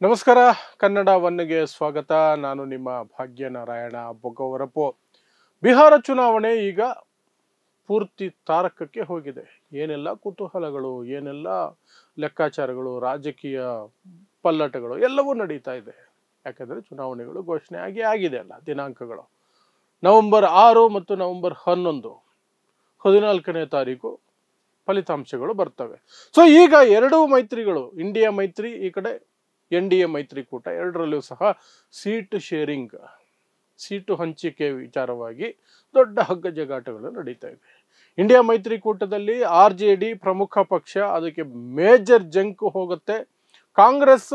ನಮಸ್ಕಾರ. ಕನ್ನಡ ಒನ್ಗೆ ಸ್ವಾಗತ. ನಾನು ನಿಮ್ಮ ಭಾಗ್ಯನಾರಾಯಣ ಬೊಗವರಪು. ಬಿಹಾರ ಚುನಾವಣೆ ಈಗ ಪೂರ್ತಿ ತಾರಕಕ್ಕೆ ಹೋಗಿದೆ. ಏನೆಲ್ಲ ಕುತೂಹಲಗಳು, ಏನೆಲ್ಲ ಲೆಕ್ಕಾಚಾರಗಳು, ರಾಜಕೀಯ ಪಲ್ಲಟಗಳು ಎಲ್ಲವೂ ನಡೀತಾ ಇದೆ. ಯಾಕಂದರೆ ಚುನಾವಣೆಗಳು ಘೋಷಣೆ ಆಗಿದೆ ಅಲ್ಲ, ದಿನಾಂಕಗಳು ನವೆಂಬರ್ 6 ಮತ್ತು ನವೆಂಬರ್ 11, 14ನೇ ತಾರೀಕು ಫಲಿತಾಂಶಗಳು ಬರ್ತವೆ. ಸೊ ಈಗ ಎರಡೂ ಮೈತ್ರಿಗಳು, ಇಂಡಿಯಾ ಮೈತ್ರಿ ಈ ಕಡೆ NDA ಮೈತ್ರಿಕೂಟ, ಎರಡರಲ್ಲೂ ಸಹ ಸೀಟು ಹಂಚಿಕೆ ವಿಚಾರವಾಗಿ ದೊಡ್ಡ ಹಗ್ಗ ಜಗಾಟಗಳು ನಡೀತಾ ಇದೆ. ಇಂಡಿಯಾ ಮೈತ್ರಿಕೂಟದಲ್ಲಿ RJD ಪ್ರಮುಖ ಪಕ್ಷ, ಅದಕ್ಕೆ ಮೇಜರ್ ಜಂಕ್ ಹೋಗುತ್ತೆ. ಕಾಂಗ್ರೆಸ್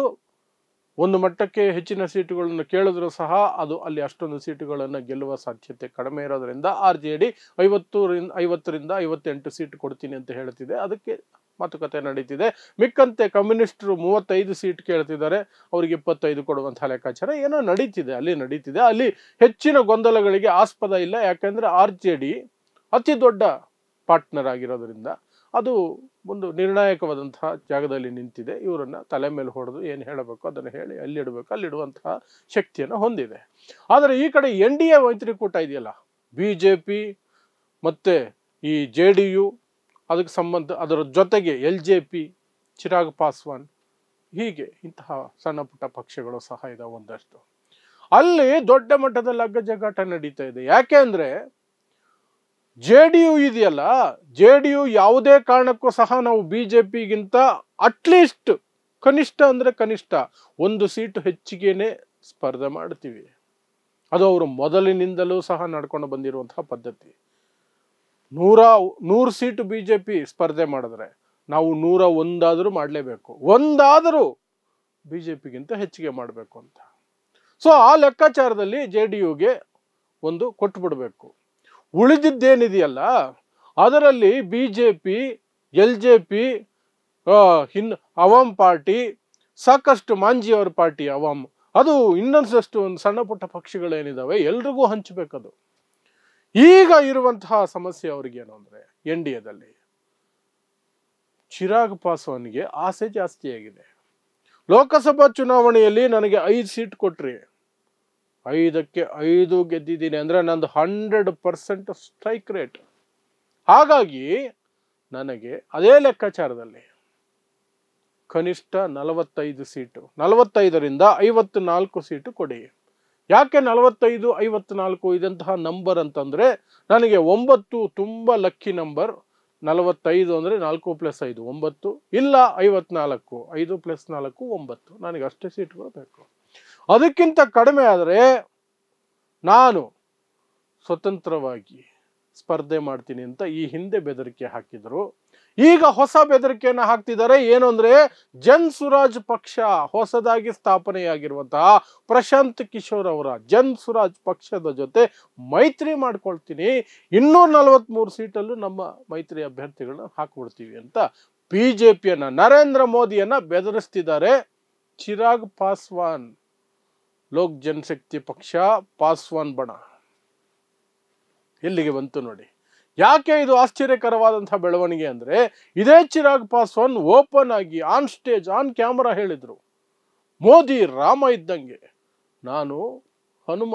ಒಂದು ಮಟ್ಟಕ್ಕೆ ಹೆಚ್ಚಿನ ಸೀಟುಗಳನ್ನು ಕೇಳಿದ್ರು ಸಹ ಅದು ಅಲ್ಲಿ ಅಷ್ಟೊಂದು ಸೀಟುಗಳನ್ನು ಗೆಲ್ಲುವ ಸಾಧ್ಯತೆ ಕಡಿಮೆ ಇರೋದ್ರಿಂದ RJD 50ರಿಂದ 58 ಸೀಟು ಕೊಡ್ತೀನಿ ಅಂತ ಹೇಳ್ತಿದೆ. ಅದಕ್ಕೆ ಮಾತುಕತೆ ನಡೀತಿದೆ. ಮಿಕ್ಕಂತೆ ಕಮ್ಯುನಿಸ್ಟರು 35 ಸೀಟ್ ಕೇಳ್ತಿದ್ದಾರೆ, ಅವ್ರಿಗೆ 25 ಕೊಡುವಂತಹ ಲೆಕ್ಕಾಚಾರ ಏನೋ ನಡೀತಿದೆ. ಅಲ್ಲಿ ಹೆಚ್ಚಿನ ಗೊಂದಲಗಳಿಗೆ ಆಸ್ಪದ ಇಲ್ಲ. ಯಾಕಂದ್ರೆ RJD ಅತಿ ದೊಡ್ಡ ಪಾರ್ಟ್ನರ್ ಆಗಿರೋದ್ರಿಂದ ಅದು ಒಂದು ನಿರ್ಣಾಯಕವಾದಂತಹ ಜಾಗದಲ್ಲಿ ನಿಂತಿದೆ. ಇವರನ್ನ ತಲೆ ಮೇಲೆ ಹೊಡೆದು ಏನು ಹೇಳಬೇಕು ಅದನ್ನು ಹೇಳಿ ಅಲ್ಲಿಡುವಂತಹ ಶಕ್ತಿಯನ್ನು ಹೊಂದಿದೆ. ಆದರೆ ಈ ಕಡೆ NDA ಮೈತ್ರಿಕೂಟ ಇದೆಯಲ್ಲ, BJP ಮತ್ತೆ ಈ JDU, ಅದಕ್ಕೆ ಅದರ ಜೊತೆಗೆ LJP, ಚಿರಾಗ್ ಪಾಸ್ವಾನ್, ಹೀಗೆ ಇಂತಹ ಸಣ್ಣ ಪುಟ್ಟ ಪಕ್ಷಗಳು ಸಹ ಇದಾವೆ ಒಂದಷ್ಟು. ಅಲ್ಲಿ ದೊಡ್ಡ ಮಟ್ಟದಲ್ಲಿ ಹಗ್ಗ ಜಗಾಟ ನಡೀತಾ ಇದೆ. ಯಾಕೆ ಅಂದ್ರೆ JDU ಇದೆಯಲ್ಲ, JDU ಯಾವುದೇ ಕಾರಣಕ್ಕೂ ಸಹ ನಾವು BJPಗಿಂತ ಅಟ್ಲೀಸ್ಟ್ ಕನಿಷ್ಠ 1 ಸೀಟು ಹೆಚ್ಚಿಗೆನೆ ಸ್ಪರ್ಧೆ ಮಾಡ್ತೀವಿ. ಅದು ಅವರು ಮೊದಲಿನಿಂದಲೂ ಸಹ ನಡ್ಕೊಂಡು ಬಂದಿರುವಂತಹ ಪದ್ಧತಿ. 100 ಸೀಟು BJP ಸ್ಪರ್ಧೆ ಮಾಡಿದ್ರೆ ನಾವು 101 ಮಾಡಲೇಬೇಕು, ಒಂದಾದರೂ BJPಗಿಂತ ಹೆಚ್ಚಿಗೆ ಮಾಡಬೇಕು ಅಂತ. ಸೊ ಆ ಲೆಕ್ಕಾಚಾರದಲ್ಲಿ JDUಗೆ ಒಂದು ಕೊಟ್ಟುಬಿಡಬೇಕು. ಉಳಿದಿದ್ದೇನಿದೆಯಲ್ಲ ಅದರಲ್ಲಿ BJP, LJP, ಅವಾಮ್ ಪಾರ್ಟಿ, ಸಾಕಷ್ಟು ಮಾಂಜಿಯವರ ಪಾರ್ಟಿ ಅವಾಮ್, ಅದು ಇನ್ನೊಂದಷ್ಟು ಒಂದು ಸಣ್ಣ ಪುಟ್ಟ ಪಕ್ಷಗಳೇನಿದಾವೆ ಎಲ್ರಿಗೂ ಹಂಚಬೇಕದು. ಈಗ ಇರುವಂತಹ ಸಮಸ್ಯೆ ಅವ್ರಿಗೇನು ಅಂದ್ರೆ NDAದಲ್ಲಿ ಚಿರಾಗ್ ಪಾಸ್ವಾನ್ಗೆ ಆಸೆ ಜಾಸ್ತಿ ಆಗಿದೆ. ಲೋಕಸಭಾ ಚುನಾವಣೆಯಲ್ಲಿ ನನಗೆ 5 ಸೀಟ್ ಕೊಟ್ರಿ, 5ಕ್ಕೆ 5 ಗೆದ್ದಿದ್ದೀನಿ ಅಂದ್ರೆ ನಂದು 100% ಸ್ಟ್ರೈಕ್ ರೇಟ್. ಹಾಗಾಗಿ ನನಗೆ ಅದೇ ಲೆಕ್ಕಾಚಾರದಲ್ಲಿ ಕನಿಷ್ಠ 45 ಸೀಟು, 45ರಿಂದ 54 ಸೀಟು ಕೊಡಿ. ಯಾಕೆ 45, 54 ಇದಂತಹ ನಂಬರ್ ಅಂತಂದ್ರೆ ನನಗೆ 9 ತುಂಬಾ ಲಕ್ಕಿ ನಂಬರ್. 45 ಅಂದ್ರೆ 4 + 5 9, ಇಲ್ಲ 54 5 + 4 9, ನನಗೆ ಅಷ್ಟೇ ಸೀಟ್ಗಳು ಬೇಕು. ಅದಕ್ಕಿಂತ ಕಡಿಮೆ ಆದರೆ ನಾನು ಸ್ವತಂತ್ರವಾಗಿ ಸ್ಪರ್ಧೆ ಮಾಡ್ತೀನಿ ಅಂತ ಈ ಹಿಂದೆ ಬೆದರಿಕೆ ಹಾಕಿದ್ರು. ಈಗ ಹೊಸ ಬೆದರಿಕೆಯನ್ನು ಹಾಕ್ತಿದ್ದಾರೆ. ಏನು ಅಂದ್ರೆ ಜನ್ ಸುರಾಜ್ ಪಕ್ಷ, ಹೊಸದಾಗಿ ಸ್ಥಾಪನೆಯಾಗಿರುವಂತಹ ಪ್ರಶಾಂತ್ ಕಿಶೋರ್ ಅವರ ಜನ್ ಸುರಾಜ್ ಪಕ್ಷದ ಜೊತೆ ಮೈತ್ರಿ ಮಾಡ್ಕೊಳ್ತೀನಿ, 243 ಸೀಟಲ್ಲೂ ನಮ್ಮ ಮೈತ್ರಿ ಅಭ್ಯರ್ಥಿಗಳನ್ನ ಹಾಕ್ಬಿಡ್ತೀವಿ ಅಂತ BJPಯನ್ನ, ನರೇಂದ್ರ ಮೋದಿಯನ್ನ ಬೆದರಿಸ್ತಿದ್ದಾರೆ ಚಿರಾಗ್ ಪಾಸ್ವಾನ್. ಲೋಕ್ ಜನಶಕ್ತಿ ಪಕ್ಷ, ಪಾಸ್ವಾನ್ ಬಣ ಎಲ್ಲಿಗೆ ಬಂತು ನೋಡಿ. ಯಾಕೆ ಇದು ಆಶ್ಚರ್ಯಕರವಾದಂತಹ ಬೆಳವಣಿಗೆ ಅಂದ್ರೆ ಇದೇ ಚಿರಾಗ್ ಪಾಸ್ವಾನ್ ಓಪನ್ ಆಗಿ ಆನ್ ಸ್ಟೇಜ್, ಆನ್ ಕ್ಯಾಮರಾ ಹೇಳಿದ್ರು, ಮೋದಿ ರಾಮ ಇದ್ದಂಗೆ, ನಾನು ಹನುಮ,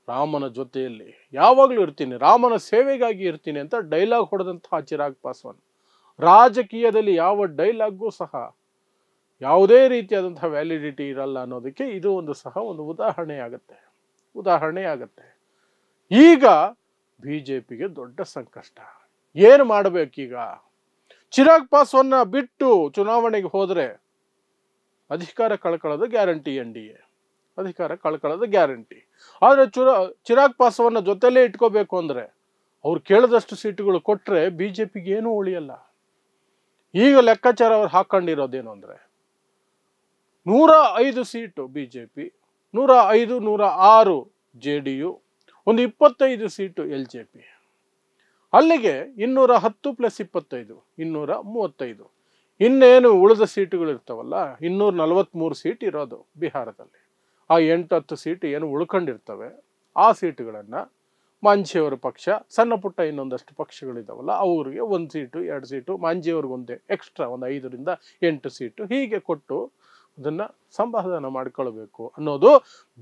ರಾಮನ ಜೊತೆಯಲ್ಲಿ ಯಾವಾಗಲೂ ಇರ್ತೀನಿ, ರಾಮನ ಸೇವೆಗಾಗಿ ಇರ್ತೀನಿ ಅಂತ ಡೈಲಾಗ್ ಹೊಡೆದಂತಹ ಚಿರಾಗ್ ಪಾಸ್ವಾನ್. ರಾಜಕೀಯದಲ್ಲಿ ಯಾವ ಡೈಲಾಗ್ಗೂ ಸಹ ಯಾವುದೇ ರೀತಿಯಾದಂತಹ ವ್ಯಾಲಿಡಿಟಿ ಇರಲ್ಲ ಅನ್ನೋದಕ್ಕೆ ಇದು ಒಂದು ಉದಾಹರಣೆ ಆಗುತ್ತೆ. ಈಗ BJPಗೆ ದೊಡ್ಡ ಸಂಕಷ್ಟ. ಏನು ಮಾಡಬೇಕೀಗ? ಚಿರಾಗ್ ಪಾಸ್ವಾನ್ನ ಬಿಟ್ಟು ಚುನಾವಣೆಗೆ ಹೋದ್ರೆ ಅಧಿಕಾರ ಕಳ್ಕೊಳ್ಳೋದು ಗ್ಯಾರಂಟಿ. NDA ಅಧಿಕಾರ ಕಳ್ಕೊಳ್ಳೋದು ಗ್ಯಾರಂಟಿ. ಆದರೆ ಚಿರಾಗ್ ಪಾಸ್ವಾನ್ನ ಜೊತೆಲೇ ಇಟ್ಕೋಬೇಕು ಅಂದ್ರೆ ಅವ್ರು ಕೇಳಿದಷ್ಟು ಸೀಟುಗಳು ಕೊಟ್ರೆ BJPಗೆ ಏನೂ ಉಳಿಯಲ್ಲ. ಈಗ ಲೆಕ್ಕಾಚಾರ ಅವ್ರು ಹಾಕೊಂಡಿರೋದೇನು ಅಂದ್ರೆ 105 ಸೀಟು BJP, 105, 106 JDU, ಒಂದು 25 ಸೀಟು LJP. ಅಲ್ಲಿಗೆ 210 + 25 235. ಇನ್ನೇನು ಉಳಿದ ಸೀಟುಗಳು ಇರ್ತಾವಲ್ಲ, 243 ಸೀಟ್ ಇರೋದು ಬಿಹಾರದಲ್ಲಿ. ಆ 8-10 ಸೀಟು ಏನು ಉಳ್ಕೊಂಡಿರ್ತವೆ, ಆ ಸೀಟುಗಳನ್ನು ಮಾಂಜಿಯವರ ಪಕ್ಷ, ಸಣ್ಣ ಪುಟ್ಟ ಇನ್ನೊಂದಷ್ಟು ಪಕ್ಷಗಳಿದಾವಲ್ಲ ಅವ್ರಿಗೆ 1 ಸೀಟು 2 ಸೀಟು, ಮಾಂಜಿಯವ್ರಿಗೆ ಒಂದೇ ಎಕ್ಸ್ಟ್ರಾ ಒಂದು 5ರಿಂದ 8 ಸೀಟು ಹೀಗೆ ಕೊಟ್ಟು ಅದನ್ನ ಸಂಪಾದನ ಮಾಡ್ಕೊಳ್ಬೇಕು ಅನ್ನೋದು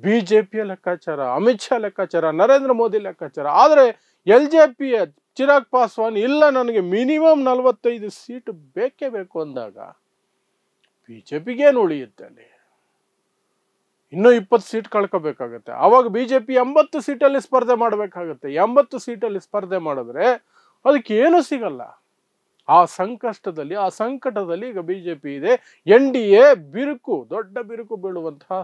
ಬಿಜೆಪಿಯ ಲೆಕ್ಕಾಚಾರ, ಅಮಿತ್ ಶಾ ಲೆಕ್ಕಾಚಾರ, ನರೇಂದ್ರ ಮೋದಿ ಲೆಕ್ಕಾಚಾರ. ಆದರೆ LJPಯ ಚಿರಾಗ್ ಪಾಸ್ವಾನ್ ಇಲ್ಲ, ನನಗೆ ಮಿನಿಮಮ್ 45 ಸೀಟ್ ಬೇಕೇ ಬೇಕು ಅಂದಾಗ ಬಿಜೆಪಿಗೇನು ಉಳಿಯುತ್ತೆ ಅಲ್ಲಿ? ಇನ್ನೂ 20 ಸೀಟ್ ಕಳ್ಕೋಬೇಕಾಗತ್ತೆ. ಆವಾಗ ಬಿಜೆಪಿ 80 ಸೀಟಲ್ಲಿ ಸ್ಪರ್ಧೆ ಮಾಡಬೇಕಾಗತ್ತೆ. 80 ಸೀಟಲ್ಲಿ ಸ್ಪರ್ಧೆ ಮಾಡಿದ್ರೆ ಅದಕ್ಕೆ ಏನು ಸಿಗಲ್ಲ. ಆ ಸಂಕಟದಲ್ಲಿ ಈಗ ಬಿಜೆಪಿ ಇದೆ. NDA ದೊಡ್ಡ ಬಿರುಕು ಬೀಳುವಂತಹ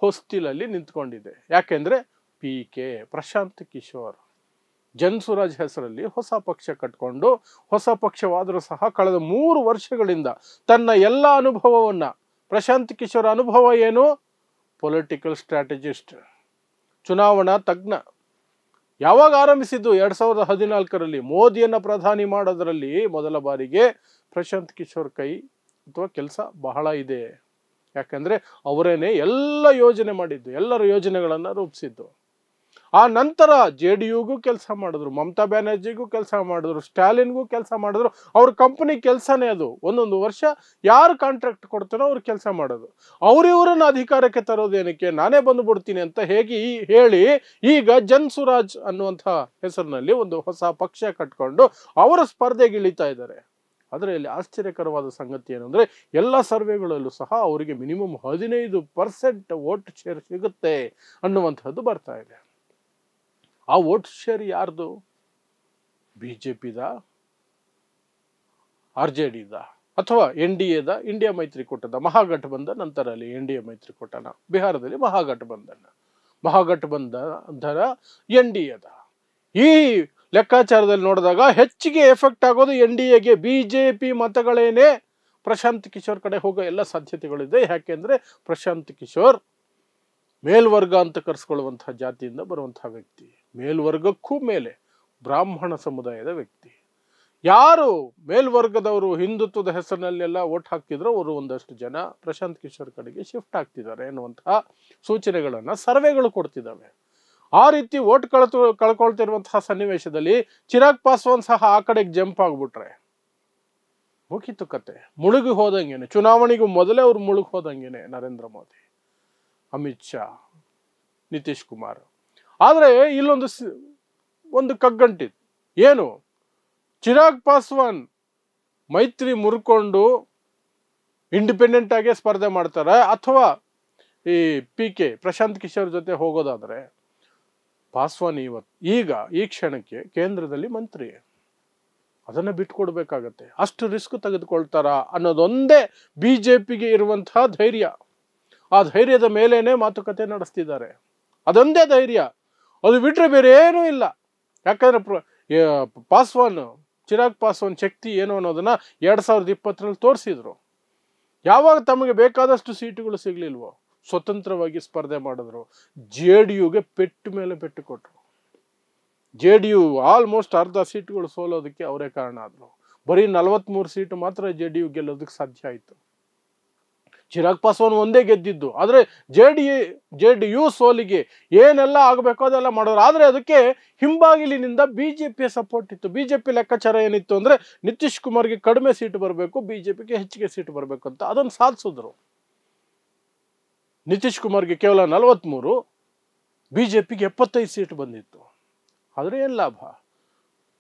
ಹೊಸ್ತಿಲಲ್ಲಿ ನಿಂತ್ಕೊಂಡಿದೆ. ಯಾಕೆಂದ್ರೆ PK ಪ್ರಶಾಂತ್ ಕಿಶೋರ್ ಜನ್ಸುರಾಜ್ ಹೆಸರಲ್ಲಿ ಹೊಸ ಪಕ್ಷ ಕಟ್ಕೊಂಡು, ಹೊಸ ಪಕ್ಷವಾದರೂ ಸಹ ಕಳೆದ 3 ವರ್ಷಗಳಿಂದ ತನ್ನ ಎಲ್ಲ ಅನುಭವವನ್ನ, ಪ್ರಶಾಂತ್ ಕಿಶೋರ್ ಅನುಭವ ಏನು? ಪೊಲಿಟಿಕಲ್ ಸ್ಟ್ರಾಟಜಿಸ್ಟ್, ಚುನಾವಣಾ ತಜ್ಞ. ಯಾವಾಗ ಆರಂಭಿಸಿದ್ದು? 2014ರಲ್ಲಿ ಮೋದಿಯನ್ನ ಪ್ರಧಾನಿ ಮಾಡೋದ್ರಲ್ಲಿ ಮೊದಲ ಬಾರಿಗೆ ಪ್ರಶಾಂತ್ ಕಿಶೋರ್ ಕೈ ಅಥವಾ ಕೆಲಸ ಬಹಳ ಇದೆ. ಯಾಕಂದ್ರೆ ಅವರೇನೆ ಎಲ್ಲ ಯೋಜನೆ ಮಾಡಿದ್ದು, ಎಲ್ಲರ ಯೋಜನೆಗಳನ್ನ ರೂಪಿಸಿದ್ದು. ಆ ನಂತರ JDUಗೂ ಕೆಲಸ ಮಾಡಿದ್ರು, ಮಮತಾ ಬ್ಯಾನರ್ಜಿಗೂ ಕೆಲಸ ಮಾಡಿದ್ರು, ಸ್ಟಾಲಿನ್ಗೂ ಕೆಲಸ ಮಾಡಿದ್ರು. ಅವ್ರ ಕಂಪನಿ ಕೆಲಸನೇ ಅದು. ಒಂದೊಂದು ವರ್ಷ ಯಾರು ಕಾಂಟ್ರಾಕ್ಟ್ ಕೊಡ್ತಾರೋ ಅವ್ರು ಕೆಲಸ ಮಾಡೋದು. ಇವ್ರನ್ನ ಅಧಿಕಾರಕ್ಕೆ ತರೋದೇನಕ್ಕೆ, ನಾನೇ ಬಂದು ಬಿಡ್ತೀನಿ ಅಂತ ಹೇಳಿ ಈಗ ಜನ್ಸುರಾಜ್ ಅನ್ನುವಂಥ ಹೆಸರಿನಲ್ಲಿ ಒಂದು ಹೊಸ ಪಕ್ಷ ಕಟ್ಕೊಂಡು ಅವರ ಸ್ಪರ್ಧೆಗೆ ಇಳಿತಾ ಇದ್ದಾರೆ. ಅದರಲ್ಲಿ ಆಶ್ಚರ್ಯಕರವಾದ ಸಂಗತಿ ಏನಂದ್ರೆ, ಎಲ್ಲ ಸರ್ವೆಗಳಲ್ಲೂ ಸಹ ಅವರಿಗೆ ಮಿನಿಮಮ್ 15% ವೋಟ್ ಶೇರ್ ಸಿಗುತ್ತೆ ಅನ್ನುವಂಥದ್ದು ಬರ್ತಾ ಇದೆ. ಆ ವೋಟ್ ಶೇರ್ ಯಾರ್ದು? ಬಿಜೆಪಿದ, RJDದ, ಅಥವಾ NDAದ, ಇಂಡಿಯಾ ಮೈತ್ರಿಕೂಟದ, ಮಹಾಗಠಬಂಧನ್ ನಂತರಲ್ಲಿ NDA ಮೈತ್ರಿಕೂಟನ, ಬಿಹಾರದಲ್ಲಿ ಮಹಾಗಠಬಂಧನ NDAದ. ಈ ಲೆಕ್ಕಾಚಾರದಲ್ಲಿ ನೋಡಿದಾಗ ಹೆಚ್ಚಿಗೆ ಎಫೆಕ್ಟ್ ಆಗೋದು NDAಗೆ. ಬಿಜೆಪಿ ಮತಗಳೇನೆ ಪ್ರಶಾಂತ್ ಕಿಶೋರ್ ಕಡೆ ಹೋಗೋ ಎಲ್ಲ ಸಾಧ್ಯತೆಗಳಿದೆ. ಯಾಕೆಂದ್ರೆ ಪ್ರಶಾಂತ್ ಕಿಶೋರ್ ಮೇಲ್ವರ್ಗ ಅಂತ ಕರೆಸ್ಕೊಳ್ಳುವಂತಹ ಜಾತಿಯಿಂದ ಬರುವಂತಹ ವ್ಯಕ್ತಿ, ಮೇಲ್ವರ್ಗಕ್ಕೂ ಮೇಲೆ ಬ್ರಾಹ್ಮಣ ಸಮುದಾಯದ ವ್ಯಕ್ತಿ. ಯಾರು ಮೇಲ್ವರ್ಗದವರು ಹಿಂದುತ್ವದ ಹೆಸರಿನಲ್ಲೆಲ್ಲ ವೋಟ್ ಹಾಕ್ತಿದ್ರು, ಅವರು ಒಂದಷ್ಟು ಜನ ಪ್ರಶಾಂತ್ ಕಿಶೋರ್ ಕಡೆಗೆ ಶಿಫ್ಟ್ ಆಗ್ತಿದ್ದಾರೆ ಎನ್ನುವಂತಹ ಸೂಚನೆಗಳನ್ನ ಸರ್ವೆಗಳು ಕೊಡ್ತಿದ್ದಾವೆ. ಆ ರೀತಿ ವೋಟ್ ಕಳ್ಕೊಳ್ತಿರುವಂತಹ ಸನ್ನಿವೇಶದಲ್ಲಿ ಚಿರಾಗ್ ಪಾಸ್ವಾನ್ ಸಹ ಆ ಕಡೆಗೆ ಜಂಪ್ ಆಗ್ಬಿಟ್ರೆ ಮುಗಿತು ಕತೆ. ಮುಳುಗಿ ಹೋದಂಗೆನೆ, ಚುನಾವಣೆಗೂ ಮೊದಲೇ ಅವ್ರು ಮುಳುಗಿ ಹೋದಂಗೆನೆ ನರೇಂದ್ರ ಮೋದಿ, ಅಮಿತ್ ಶಾ, ನಿತೀಶ್ ಕುಮಾರ್. ಆದರೆ ಇಲ್ಲೊಂದು ಕಗ್ಗಂಟಿತ್ತು. ಏನು? ಚಿರಾಗ್ ಪಾಸ್ವಾನ್ ಮೈತ್ರಿ ಮುರ್ಕೊಂಡು ಇಂಡಿಪೆಂಡೆಂಟ್ ಆಗಿ ಸ್ಪರ್ಧೆ ಮಾಡ್ತಾರೆ, ಅಥವಾ ಈ PK ಪ್ರಶಾಂತ್ ಕಿಶೋರ್ ಜೊತೆ ಹೋಗೋದಾದ್ರೆ, ಪಾಸ್ವಾನ್ ಈಗ ಈ ಕ್ಷಣಕ್ಕೆ ಕೇಂದ್ರದಲ್ಲಿ ಮಂತ್ರಿ, ಅದನ್ನ ಬಿಟ್ಕೊಡ್ಬೇಕಾಗತ್ತೆ. ಅಷ್ಟು ರಿಸ್ಕ್ ತೆಗೆದುಕೊಳ್ತಾರ ಅನ್ನೋದೊಂದೇ ಬಿಜೆಪಿಗೆ ಇರುವಂತಹ ಧೈರ್ಯ. ಆ ಧೈರ್ಯದ ಮೇಲೇನೆ ಮಾತುಕತೆ ನಡೆಸ್ತಿದ್ದಾರೆ. ಅದೊಂದೇ ಧೈರ್ಯ, ಅದು ಬಿಟ್ರೆ ಬೇರೆ ಏನೂ ಇಲ್ಲ. ಯಾಕಂದ್ರೆ ಚಿರಾಗ್ ಪಾಸ್ವಾನ್ ಶಕ್ತಿ ಏನು ಅನ್ನೋದನ್ನ 2020ರಲ್ಲಿ ತೋರಿಸಿದ್ರು. ಯಾವಾಗ ತಮಗೆ ಬೇಕಾದಷ್ಟು ಸೀಟುಗಳು ಸಿಗ್ಲಿಲ್ವೋ ಸ್ವತಂತ್ರವಾಗಿ ಸ್ಪರ್ಧೆ ಮಾಡಿದ್ರು. JDUಗೆ ಪೆಟ್ಟು ಮೇಲೆ ಪೆಟ್ಟು ಕೊಟ್ರು. JDU ಆಲ್ಮೋಸ್ಟ್ ಅರ್ಧ ಸೀಟುಗಳು ಸೋಲೋದಕ್ಕೆ ಅವರೇ ಕಾರಣ ಆದ್ರು. ಬರೀ 43 ಸೀಟು ಮಾತ್ರ JDU ಗೆಲ್ಲೋದಕ್ಕೆ ಸಾಧ್ಯ ಆಯ್ತು. ಚಿರಾಗ್ ಪಾಸ್ವಾನ್ ಒಂದೇ ಗೆದ್ದಿದ್ದು. ಆದ್ರೆ JDU ಸೋಲಿಗೆ ಏನೆಲ್ಲ ಆಗಬೇಕೋ ಅದೆಲ್ಲ ಮಾಡೋರು. ಆದ್ರೆ ಅದಕ್ಕೆ ಹಿಂಬಾಗಿಲಿನಿಂದ ಬಿಜೆಪಿಯ ಸಪೋರ್ಟ್ ಇತ್ತು. ಬಿಜೆಪಿ ಲೆಕ್ಕಾಚಾರ ಏನಿತ್ತು ಅಂದ್ರೆ, ನಿತೀಶ್ ಕುಮಾರ್ಗೆ ಕಡಿಮೆ ಸೀಟು ಬರಬೇಕು, ಬಿಜೆಪಿಗೆ ಹೆಚ್ಚಿಗೆ ಸೀಟು ಬರಬೇಕು ಅಂತ. ಅದನ್ನು ಸಾಧಿಸಿದ್ರು. ನಿತೀಶ್ ಕುಮಾರ್ಗೆ ಕೇವಲ 43, ಬಿಜೆಪಿಗೆ 75 ಸೀಟು ಬಂದಿತ್ತು. ಆದ್ರೆ ಏನ್ ಲಾಭ?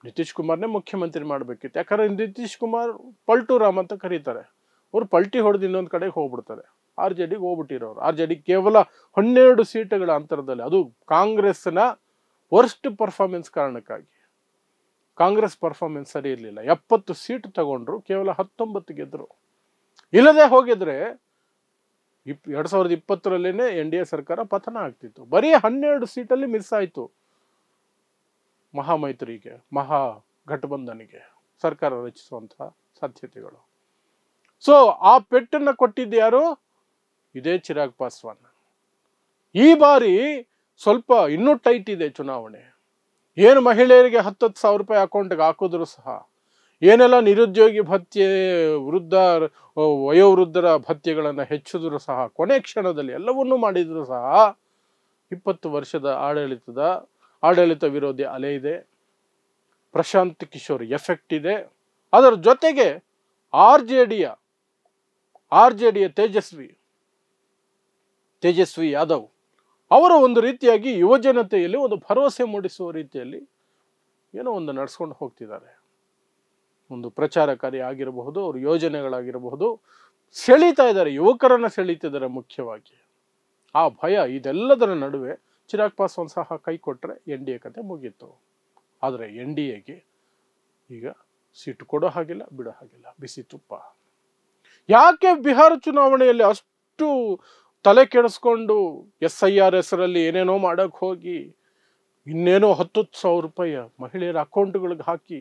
ನಿತೀಶ್ ಕುಮಾರ್ನೇ ಮುಖ್ಯಮಂತ್ರಿ ಮಾಡ್ಬೇಕಿತ್ತು. ಯಾಕಂದ್ರೆ ನಿತೀಶ್ ಕುಮಾರ್ ಪಲ್ಟು ರಾಮ್ ಅಂತ ಕರೀತಾರೆ. ಅವ್ರು ಪಲ್ಟಿ ಹೊಡೆದು ಇನ್ನೊಂದು ಕಡೆಗೆ ಹೋಗ್ಬಿಡ್ತಾರೆ. RJDಗೆ ಹೋಗ್ಬಿಟ್ಟಿರೋರು. RJD ಕೇವಲ 12 ಸೀಟುಗಳ ಅಂತರದಲ್ಲಿ, ಅದು ಕಾಂಗ್ರೆಸ್ನ ವರ್ಸ್ಟ್ ಪರ್ಫಾರ್ಮೆನ್ಸ್ ಕಾರಣಕ್ಕಾಗಿ. ಕಾಂಗ್ರೆಸ್ ಪರ್ಫಾರ್ಮೆನ್ಸ್ ಸರಿ ಇರಲಿಲ್ಲ. 70 ಸೀಟು ತಗೊಂಡ್ರು, ಕೇವಲ 19 ಗೆದ್ರು. ಇಲ್ಲದೆ ಹೋಗಿದ್ರೆ 2020ರಲ್ಲೇನೆ NDA ಸರ್ಕಾರ ಪತನ ಆಗ್ತಿತ್ತು. ಬರೀ 12 ಸೀಟಲ್ಲಿ ಮಿಸ್ ಆಯ್ತು ಮಹಾಗಠಬಂಧನಿಗೆ ಸರ್ಕಾರ ರಚಿಸುವಂತಹ ಸಾಧ್ಯತೆಗಳು. ಸೊ ಆ ಪೆಟ್ಟನ್ನ ಕೊಟ್ಟಿದ್ದು ಯಾರು? ಇದೇ ಚಿರಾಗ್ ಪಾಸ್ವಾನ್. ಈ ಬಾರಿ ಸ್ವಲ್ಪ ಇನ್ನೂ ಟೈಟ್ ಇದೆ ಚುನಾವಣೆ. ಏನು ಮಹಿಳೆಯರಿಗೆ 10,000 ರೂಪಾಯಿ ಅಕೌಂಟ್ಗೆ ಹಾಕಿದ್ರು ಸಹ, ಏನೆಲ್ಲ ನಿರುದ್ಯೋಗಿ ಭತ್ಯೆ, ವಯೋವೃದ್ಧರ ಭತ್ಯೆಗಳನ್ನು ಹೆಚ್ಚಿದ್ರು ಸಹ, ಕೊನೆ ಕ್ಷಣದಲ್ಲಿ ಎಲ್ಲವನ್ನೂ ಮಾಡಿದ್ರು ಸಹ 20 ವರ್ಷದ ಆಡಳಿತ ವಿರೋಧಿ ಅಲೆ ಇದೆ. ಪ್ರಶಾಂತ್ ಕಿಶೋರ್ ಎಫೆಕ್ಟ್ ಇದೆ. ಅದರ ಜೊತೆಗೆ RJDಯ ತೇಜಸ್ವಿ ತೇಜಸ್ವಿ ಯಾದವ್ ಅವರು ಒಂದು ರೀತಿಯಾಗಿ ಯುವಜನತೆಯಲ್ಲಿ ಒಂದು ಭರವಸೆ ಮೂಡಿಸುವ ರೀತಿಯಲ್ಲಿ ಏನೋ ಒಂದು ನಡೆಸ್ಕೊಂಡು ಹೋಗ್ತಿದ್ದಾರೆ. ಒಂದು ಪ್ರಚಾರ ಕಾರ್ಯ ಆಗಿರಬಹುದು, ಅವ್ರ ಯೋಜನೆಗಳಾಗಿರಬಹುದು, ಸೆಳೀತಾ ಇದ್ದಾರೆ, ಯುವಕರನ್ನ ಸೆಳೀತಿದ್ದಾರೆ ಮುಖ್ಯವಾಗಿ. ಆ ಭಯ ಇದೆಲ್ಲದರ ನಡುವೆ ಚಿರಾಗ್ ಪಾಸ್ವಾನ್ ಸಹ ಕೈ ಕೊಟ್ಟರೆ NDA ಕತೆ ಮುಗೀತು. ಆದರೆ NDAಗೆ ಈಗ ಸೀಟು ಕೊಡೋ ಹಾಗಿಲ್ಲ, ಬಿಡೋ ಹಾಗಿಲ್ಲ, ಬಿಸಿ ತುಪ್ಪ. ಯಾಕೆ ಬಿಹಾರ ಚುನಾವಣೆಯಲ್ಲಿ ಅಷ್ಟು ತಲೆ ಕೆಡಿಸ್ಕೊಂಡು SIR ಹೆಸರಲ್ಲಿ ಏನೇನೋ ಮಾಡಕ್ ಹೋಗಿ ಇನ್ನೇನೋ 10,000 ರೂಪಾಯಿ ಮಹಿಳೆಯರ ಅಕೌಂಟ್ಗಳಿಗೆ ಹಾಕಿ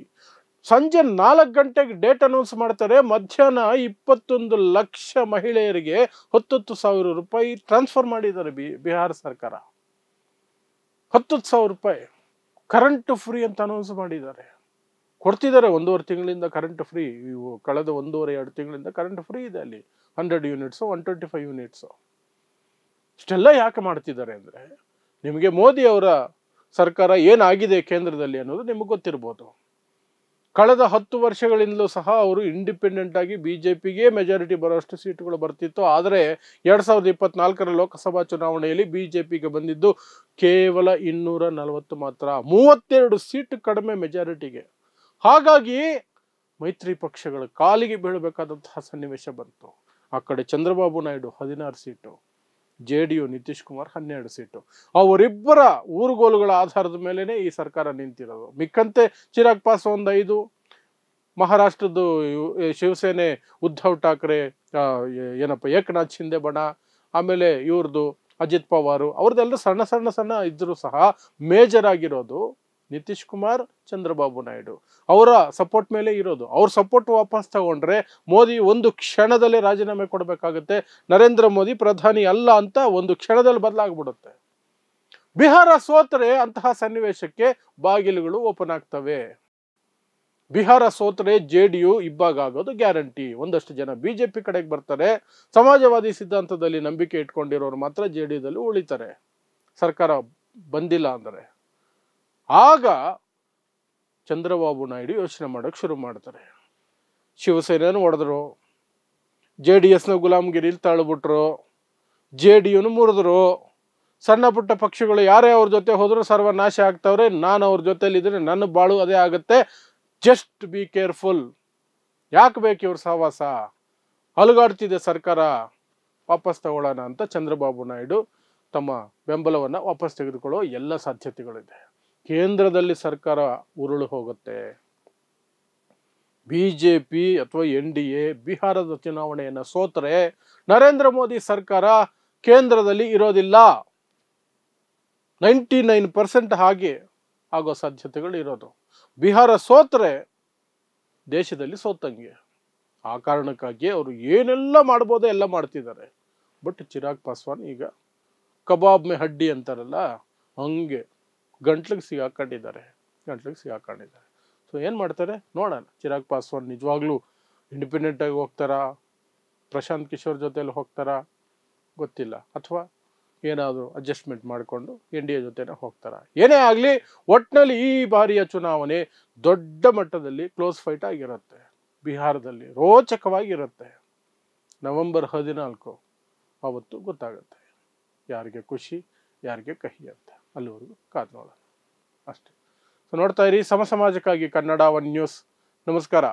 ಸಂಜೆ 4 ಗಂಟೆಗೆ ಡೇಟ್ ಅನೌನ್ಸ್ ಮಾಡ್ತಾರೆ, ಮಧ್ಯಾಹ್ನ 21 ಲಕ್ಷ ಮಹಿಳೆಯರಿಗೆ 10,000 ರೂಪಾಯಿ ಟ್ರಾನ್ಸ್ಫರ್ ಮಾಡಿದ್ದಾರೆ ಬಿಹಾರ ಸರ್ಕಾರ. 10,000 ರೂಪಾಯಿ ಕರೆಂಟ್ ಫ್ರೀ ಅಂತ ಅನೌನ್ಸ್ ಮಾಡಿದ್ದಾರೆ. ಕೊಡ್ತಿದ್ದಾರೆ 1.5 ತಿಂಗಳಿಂದ ಕರೆಂಟ್ ಫ್ರೀ. ಇವು ಕಳೆದ 1.5-2 ತಿಂಗಳಿಂದ ಕರೆಂಟ್ ಫ್ರೀ ಇದೆ ಅಲ್ಲಿ. 100 ಯೂನಿಟ್ಸು, 125 ಯೂನಿಟ್ಸು. ಇಷ್ಟೆಲ್ಲ ಯಾಕೆ ಮಾಡ್ತಿದ್ದಾರೆ ಅಂದರೆ, ನಿಮಗೆ ಮೋದಿ ಅವರ ಸರ್ಕಾರ ಏನಾಗಿದೆ ಕೇಂದ್ರದಲ್ಲಿ ಅನ್ನೋದು ನಿಮಗೆ ಗೊತ್ತಿರ್ಬೋದು. ಕಳೆದ 10 ವರ್ಷಗಳಿಂದಲೂ ಸಹ ಅವರು ಇಂಡಿಪೆಂಡೆಂಟ್ ಆಗಿ BJPಗೆ ಮೆಜಾರಿಟಿ ಬರೋಷ್ಟು ಸೀಟುಗಳು ಬರ್ತಿತ್ತು. ಆದರೆ 2024ರ ಲೋಕಸಭಾ ಚುನಾವಣೆಯಲ್ಲಿ BJPಗೆ ಬಂದಿದ್ದು ಕೇವಲ 240 ಮಾತ್ರ, 32 ಸೀಟು ಕಡಿಮೆ ಮೆಜಾರಿಟಿಗೆ. ಹಾಗಾಗಿ ಮೈತ್ರಿ ಪಕ್ಷಗಳ ಕಾಲಿಗೆ ಬೀಳಬೇಕಾದಂತಹ ಸನ್ನಿವೇಶ ಬಂತು. ಆ ಕಡೆ Chandrababu Naidu 16 seat, JDU Nitish Kumar 12 seat. ಅವರಿಬ್ಬರ ಊರುಗೋಲುಗಳ ಆಧಾರದ ಮೇಲೆನೆ ಈ ಸರ್ಕಾರ ನಿಂತಿರೋದು. ಮಿಕ್ಕಂತೆ ಚಿರಾಗ್ ಪಾಸ್ವಾನ್ 5, ಮಹಾರಾಷ್ಟ್ರದ್ದು ಶಿವಸೇನೆ ಉದ್ಧವ್ ಠಾಕ್ರೆ, ಏಕನಾಥ್ ಶಿಂದೆ ಬಣ, ಆಮೇಲೆ ಇವ್ರದ್ದು ಅಜಿತ್ ಪವಾರ್, ಅವ್ರದ್ದೆಲ್ಲ ಸಣ್ಣ ಇದ್ರೂ ಸಹ ಮೇಜರ್ ಆಗಿರೋದು ನಿತೀಶ್ ಕುಮಾರ್, ಚಂದ್ರಬಾಬು ನಾಯ್ಡು ಅವರ ಸಪೋರ್ಟ್ ಮೇಲೆ ಇರೋದು. ಅವ್ರ ಸಪೋರ್ಟ್ ವಾಪಸ್ ತಗೊಂಡ್ರೆ ಮೋದಿ ಒಂದು ಕ್ಷಣದಲ್ಲೇ ರಾಜೀನಾಮೆ ಕೊಡಬೇಕಾಗುತ್ತೆ. ನರೇಂದ್ರ ಮೋದಿ ಪ್ರಧಾನಿ ಅಲ್ಲ ಅಂತ ಒಂದು ಕ್ಷಣದಲ್ಲಿ ಬದಲಾಗ್ಬಿಡುತ್ತೆ. ಬಿಹಾರ ಸೋತರೆ ಅಂತಹ ಸನ್ನಿವೇಶಕ್ಕೆ ಬಾಗಿಲುಗಳು ಓಪನ್ ಆಗ್ತವೆ. ಬಿಹಾರ ಸೋತರೆ JDU ಇಬ್ಬಾಗ ಆಗೋದು ಗ್ಯಾರಂಟಿ. ಒಂದಷ್ಟು ಜನ BJP ಕಡೆಗೆ ಬರ್ತಾರೆ. ಸಮಾಜವಾದಿ ಸಿದ್ಧಾಂತದಲ್ಲಿ ನಂಬಿಕೆ ಇಟ್ಕೊಂಡಿರೋರು ಮಾತ್ರ JDUದಲ್ಲಿ ಉಳಿತಾರೆ, ಸರ್ಕಾರ ಬಂದಿಲ್ಲ ಅಂದರೆ. ಆಗ ಚಂದ್ರಬಾಬು ನಾಯ್ಡು ಯೋಚನೆ ಮಾಡೋಕೆ ಶುರು ಮಾಡ್ತಾರೆ. ಶಿವಸೇನೆಯನ್ನು ಹೊಡೆದ್ರು, JDSನ ಗುಲಾಮಗಿರಿಲಿ ತಳ್ಳಿಬಿಟ್ರು, JDUನು ಮುರಿದ್ರು. ಸಣ್ಣ ಪುಟ್ಟ ಪಕ್ಷಗಳು ಯಾರೇ ಅವ್ರ ಜೊತೆ ಹೋದ್ರು ಸರ್ವನಾಶ ಆಗ್ತವ್ರೆ. ನಾನು ಅವ್ರ ಜೊತೆಲಿದ್ರೆ ನನ್ನ ಬಾಳು ಅದೇ ಆಗುತ್ತೆ. Just be careful. ಯಾಕೆ ಬೇಕು ಇವ್ರ ಸಹವಾಸ? ಅಲುಗಾಡ್ತಿದೆ ಸರ್ಕಾರ, ವಾಪಸ್ ತಗೊಳ್ಳೋಣ ಅಂತ ಚಂದ್ರಬಾಬು ನಾಯ್ಡು ತಮ್ಮ ಬೆಂಬಲವನ್ನು ವಾಪಸ್ ತೆಗೆದುಕೊಳ್ಳೋ ಎಲ್ಲ ಸಾಧ್ಯತೆಗಳಿದೆ. ಕೇಂದ್ರದಲ್ಲಿ ಸರ್ಕಾರ ಉರುಳು ಹೋಗುತ್ತೆ. BJP ಅಥವಾ NDA ಬಿಹಾರದ ಚುನಾವಣೆಯನ್ನು ಸೋತರೆ ನರೇಂದ್ರ ಮೋದಿ ಸರ್ಕಾರ ಕೇಂದ್ರದಲ್ಲಿ ಇರೋದಿಲ್ಲ. 99% ಹಾಗೆ ಆಗೋ ಸಾಧ್ಯತೆಗಳು ಇರೋದು. ಬಿಹಾರ ಸೋತರೆ ದೇಶದಲ್ಲಿ ಸೋತಂಗೆ. ಆ ಕಾರಣಕ್ಕಾಗಿ ಅವರು ಏನೆಲ್ಲ ಮಾಡ್ಬೋದೋ ಎಲ್ಲ ಮಾಡ್ತಿದ್ದಾರೆ. ಬಟ್ ಚಿರಾಗ್ ಪಾಸ್ವಾನ್ ಈಗ ಕಬಾಬ್ ಮೇ ಹಡ್ಡಿ ಅಂತಾರಲ್ಲ, ಹಂಗೆ ಗಂಟ್ಲಿಗೆ ಸಿಗಾಕೊಂಡಿದ್ದಾರೆ. ಸೊ ಏನು ಮಾಡ್ತಾರೆ ನೋಡೋಣ. ಚಿರಾಗ್ ಪಾಸ್ವಾನ್ ನಿಜವಾಗ್ಲೂ ಇಂಡಿಪೆಂಡೆಂಟ್ ಆಗಿ ಹೋಗ್ತಾರಾ, ಪ್ರಶಾಂತ್ ಕಿಶೋರ್ ಜೊತೆಲಿ ಹೋಗ್ತಾರಾ ಗೊತ್ತಿಲ್ಲ, ಅಥವಾ ಏನಾದರೂ ಅಡ್ಜಸ್ಟ್ಮೆಂಟ್ ಮಾಡಿಕೊಂಡು NDA ಜೊತೆನೇ ಹೋಗ್ತಾರಾ. ಏನೇ ಆಗಲಿ, ಒಟ್ಟಿನಲ್ಲಿ ಈ ಬಾರಿಯ ಚುನಾವಣೆ ದೊಡ್ಡ ಮಟ್ಟದಲ್ಲಿ ಕ್ಲೋಸ್ ಫೈಟ್ ಆಗಿರುತ್ತೆ. ಬಿಹಾರದಲ್ಲಿ ರೋಚಕವಾಗಿರುತ್ತೆ. ನವೆಂಬರ್ 14 ಅವತ್ತು ಗೊತ್ತಾಗುತ್ತೆ ಯಾರಿಗೆ ಖುಷಿ ಯಾರಿಗೆ ಕಹಿ ಅಂತ. ಅಲ್ಲಿವರೆಗೂ ಕಾದು ನೋಡೋಣ ಅಷ್ಟೇ. ಸೊ ನೋಡ್ತಾ ಇರಿ ಸಮ ಸಮಾಜಕ್ಕಾಗಿ ಕನ್ನಡ 1 ನ್ಯೂಸ್. ನಮಸ್ಕಾರ.